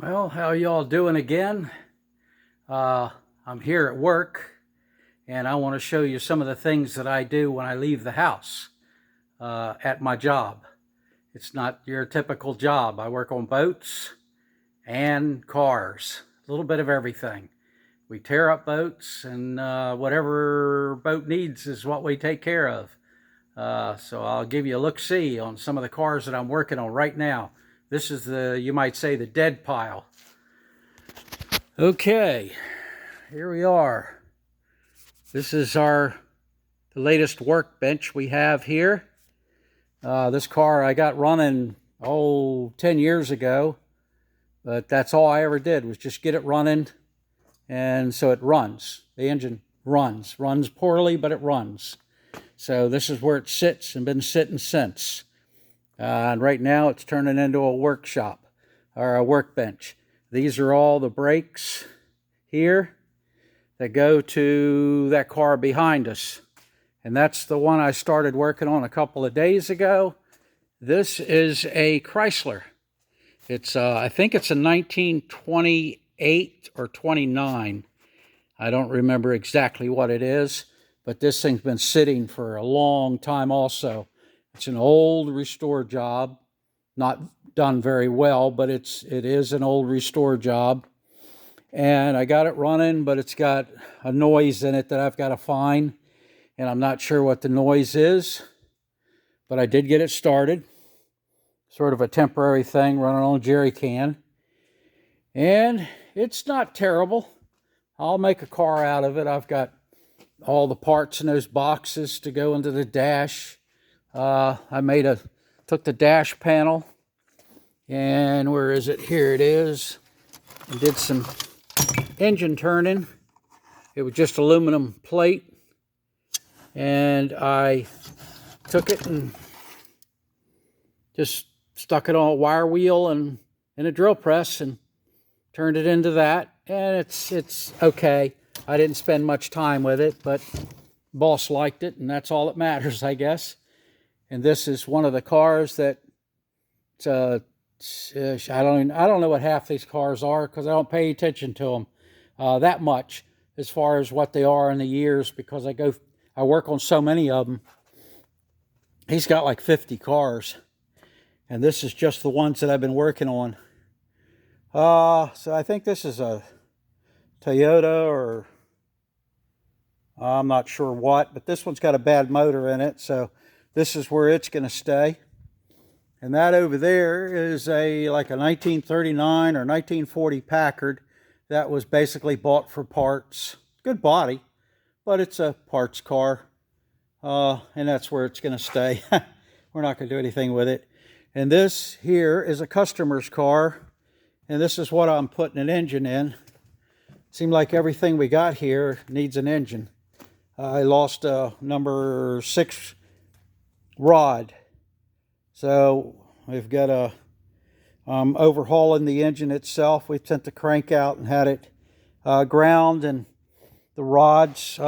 Well, how y'all doing again? I'm here at work and I want to show you some of the things that I do when I leave the house at my job. It's not your typical job. I work on boats and cars, a little bit of everything. We tear up boats and whatever boat needs is what we take care of. So I'll give you a look-see on some of the cars that I'm working on right now. This is you might say, the dead pile. Okay, here we are. This is the latest workbench we have here. This car I got running, 10 years ago, but that's all I ever did was just get it running, and so it runs. The engine runs poorly, but it runs. So this is where it sits and been sitting since. And right now it's turning into a workshop or a workbench. These are all the brakes here that go to that car behind us. And that's the one I started working on a couple of days ago. This is a Chrysler. It's I think it's a 1928 or 29. I don't remember exactly what it is, but this thing's been sitting for a long time also. It's an old restore job, not done very well, but it is an old restore job. And I got it running, but it's got a noise in it that I've got to find, and I'm not sure what the noise is, but I did get it started. Sort of a temporary thing running on a jerry can. And it's not terrible. I'll make a car out of it. I've got all the parts in those boxes to go into the dash. I took the dash panel, and where is it? Here it is. And did some engine turning. It was just aluminum plate, and I took it and just stuck it on a wire wheel and in a drill press and turned it into that, and it's okay. I didn't spend much time with it, but boss liked it, and that's all that matters, I guess. And this is one of the cars that I don't know what half these cars are because I don't pay attention to them that much as far as what they are in the years, because I work on so many of them. He's got like 50 cars, and this is just the ones that I've been working on. So I think this is a Toyota, or I'm not sure what, but this one's got a bad motor in it, so this is where it's going to stay. And that over there is like a 1939 or 1940 Packard that was basically bought for parts. Good body, but it's a parts car, and that's where it's going to stay. We're not going to do anything with it. And this here is a customer's car, and this is what I'm putting an engine in. Seemed like everything we got here needs an engine. I lost a number 6 rod, so we've got overhauling the engine itself. We sent the crank out and had it ground and the rods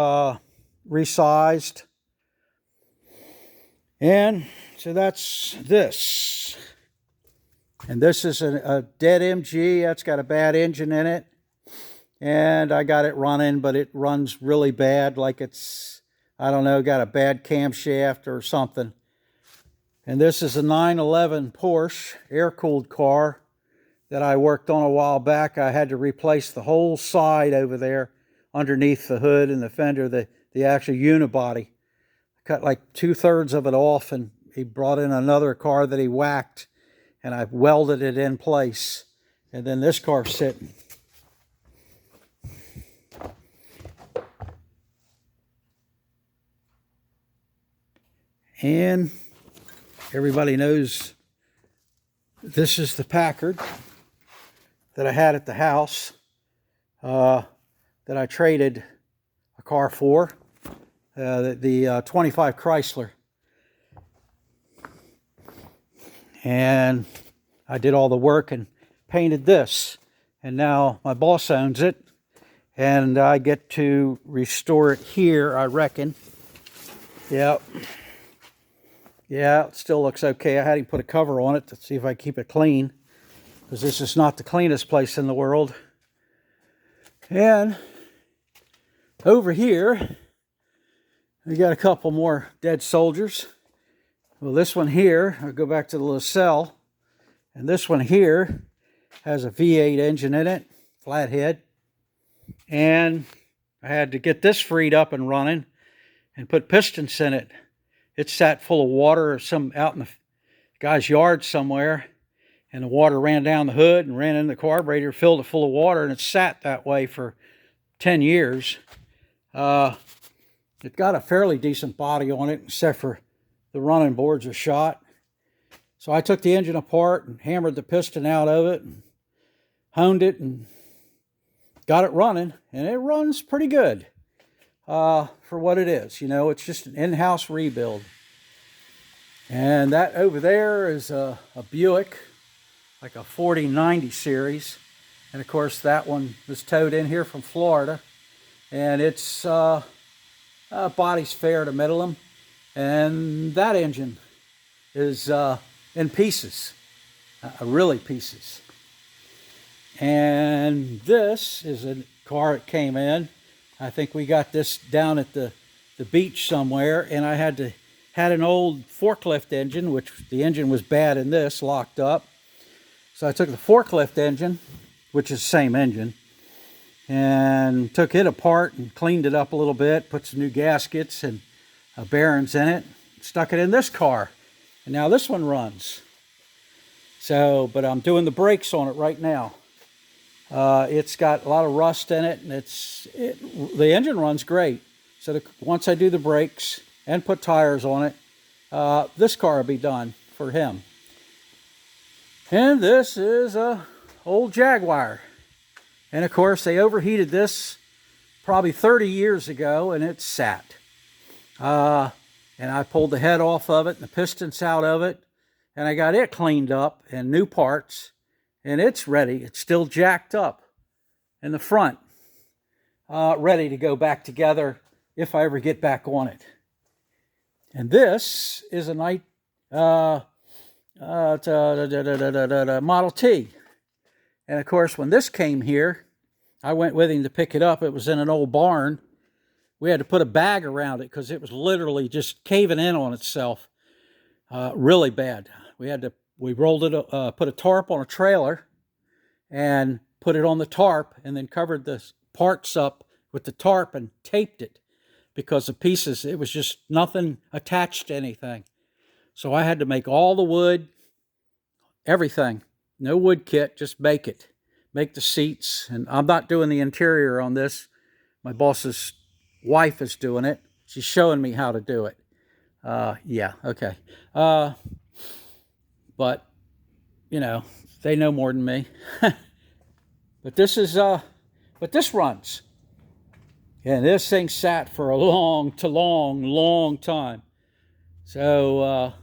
resized. And so that's this. And this is a dead MG. That's got a bad engine in it. And I got it running, but it runs really bad, like it's, I don't know, got a bad camshaft or something. And this is a 911 Porsche air-cooled car that I worked on a while back. I had to replace the whole side over there underneath the hood and the fender, the actual unibody. I cut like 2/3 of it off, and he brought in another car that he whacked, and I welded it in place. And then this car's sitting. And everybody knows this is the Packard that I had at the house that I traded a car for, the 25 Chrysler. And I did all the work and painted this. And now my boss owns it, and I get to restore it here, I reckon. Yep. Yeah, it still looks okay. I had him put a cover on it to see if I keep it clean, because this is not the cleanest place in the world. And over here, we got a couple more dead soldiers. Well, this one here, I'll go back to the little cell, and this one here has a V8 engine in it, flathead, and I had to get this freed up and running and put pistons in it. It sat full of water out in the guy's yard somewhere, and the water ran down the hood and ran in the carburetor, filled it full of water, and it sat that way for 10 years. It got a fairly decent body on it, except for the running boards are shot. So I took the engine apart and hammered the piston out of it and honed it and got it running, and it runs pretty good for what it is. You know, it's just an in-house rebuild. And that over there is a Buick, like a 4090 series. And of course that one was towed in here from Florida, and it's body's fair to Midland, and that engine is in pieces, really pieces. And this is a car that came in. I think we got this down at the beach somewhere, and I had an old forklift engine, which the engine was bad in this, locked up. So I took the forklift engine, which is the same engine, and took it apart and cleaned it up a little bit, put some new gaskets and bearings in it, stuck it in this car, and now this one runs. So, but I'm doing the brakes on it right now. It's got a lot of rust in it, and the engine runs great. So once I do the brakes and put tires on it, this car will be done for him. And this is a old Jaguar. And of course they overheated this probably 30 years ago, and it sat. And I pulled the head off of it and the pistons out of it, and I got it cleaned up and new parts, and it's ready. It's still jacked up in the front, ready to go back together if I ever get back on it. And this is a Model T. And of course, when this came here, I went with him to pick it up. It was in an old barn. We had to put a bag around it because it was literally just caving in on itself, really bad. We rolled it, put a tarp on a trailer and put it on the tarp, and then covered the parts up with the tarp and taped it, because the pieces, it was just nothing attached to anything. So I had to make all the wood, everything. No wood kit, just make it. Make the seats. And I'm not doing the interior on this. My boss's wife is doing it. She's showing me how to do it. Yeah, okay. But, you know, they know more than me. But this runs. And this thing sat for a long time. So,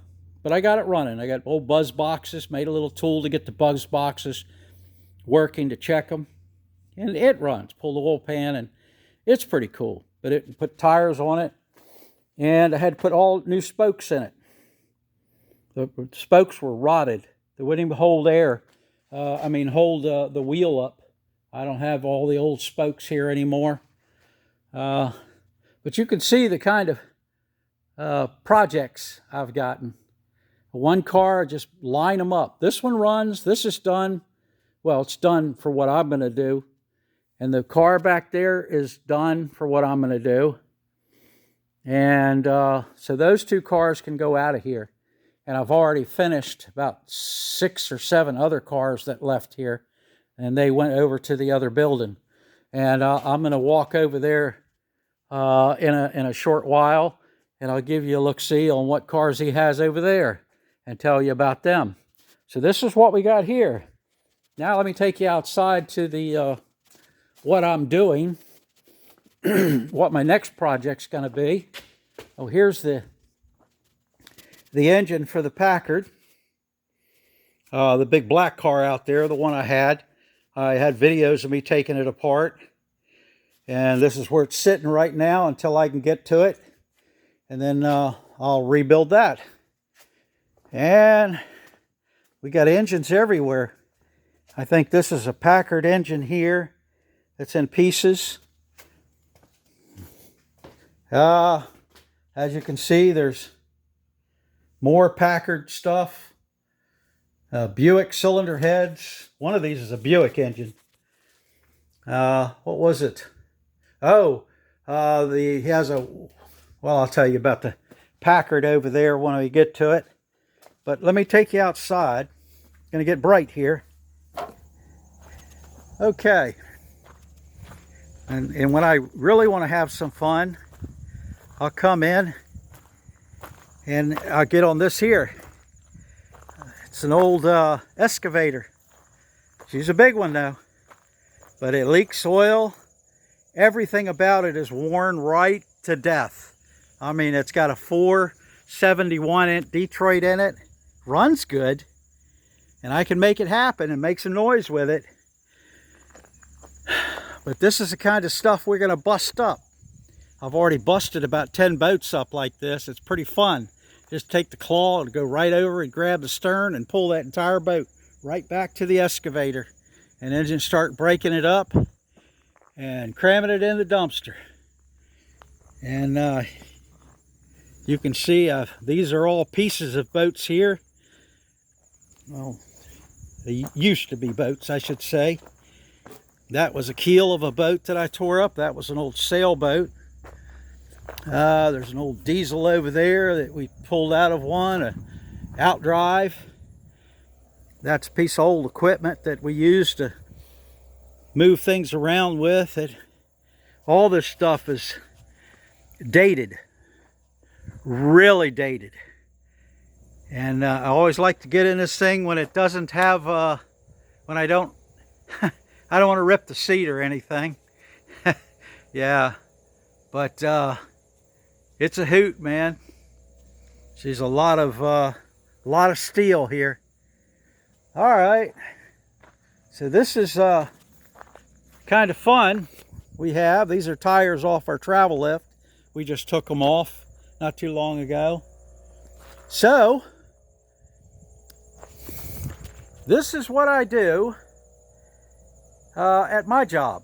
but I got it running. I got old buzz boxes, made a little tool to get the buzz boxes working to check them. And it runs. Pull the oil pan, and it's pretty cool. But it put tires on it, and I had to put all new spokes in it. The spokes were rotted. They wouldn't even hold air. Hold the wheel up. I don't have all the old spokes here anymore. But you can see the kind of projects I've gotten. One car, just line them up. This one runs. This is done. Well, it's done for what I'm going to do. And the car back there is done for what I'm going to do. And so those two cars can go out of here. And I've already finished about 6 or 7 other cars that left here. And they went over to the other building. And I'm going to walk over there in a short while. And I'll give you a look-see on what cars he has over there and tell you about them. So this is what we got here. Now let me take you outside to the what I'm doing, what my next project's going to be. Oh, here's the engine for the Packard. The big black car out there, the one I had. I had videos of me taking it apart. And this is where it's sitting right now until I can get to it. And then I'll rebuild that. And we got engines everywhere. I think this is a Packard engine here that's in pieces. As you can see, there's more Packard stuff. Buick cylinder heads. One of these is a Buick engine. What was it? Oh, he has a, well, I'll tell you about the Packard over there when we get to it. But let me take you outside. It's going to get bright here. Okay. And when I really want to have some fun, I'll come in and I'll get on this here. It's an old excavator. She's a big one though. But it leaks oil. Everything about it is worn right to death. I mean, it's got a 471 Detroit in it. Runs good. And I can make it happen and make some noise with it. But this is the kind of stuff we're going to bust up. I've already busted about 10 boats up like this. It's pretty fun. Just take the claw and go right over and grab the stern and pull that entire boat right back to the excavator. And then just start breaking it up and cramming it in the dumpster. And you can see these are all pieces of boats here. Well, they used to be boats, I should say. That was a keel of a boat that I tore up. That was an old sailboat. There's an old diesel over there that we pulled out of one, a outdrive. That's a piece of old equipment that we used to move things around with. All this stuff is dated, really dated. And I always like to get in this thing when it doesn't have, when I don't want to rip the seat or anything. Yeah, but it's a hoot, man. She's a lot of steel here. All right, so this is kind of fun. These are tires off our travel lift. We just took them off not too long ago. So this is what I do at my job.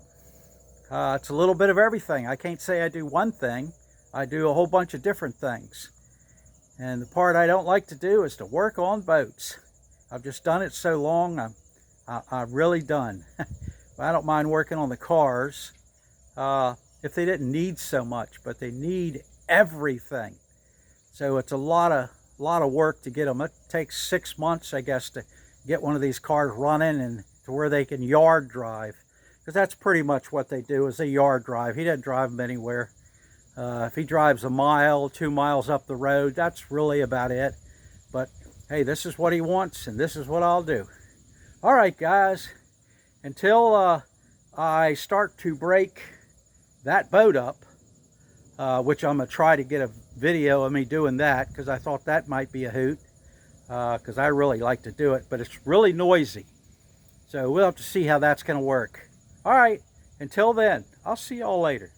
It's a little bit of everything. I can't say I do one thing. I do a whole bunch of different things. And the part I don't like to do is to work on boats. I've just done it so long, I'm really done. I don't mind working on the cars if they didn't need so much, but they need everything. So it's a lot of work to get them. It takes 6 months, I guess, to get one of these cars running and to where they can yard drive. Because that's pretty much what they do, is a yard drive. He doesn't drive them anywhere. If he drives a mile, 2 miles up the road, that's really about it. But hey, this is what he wants, and this is what I'll do. All right, guys, until I start to break that boat up, which I'm going to try to get a video of me doing that, because I thought that might be a hoot, because I really like to do it, but it's really noisy. So we'll have to see how that's going to work. All right, until then, I'll see y'all later.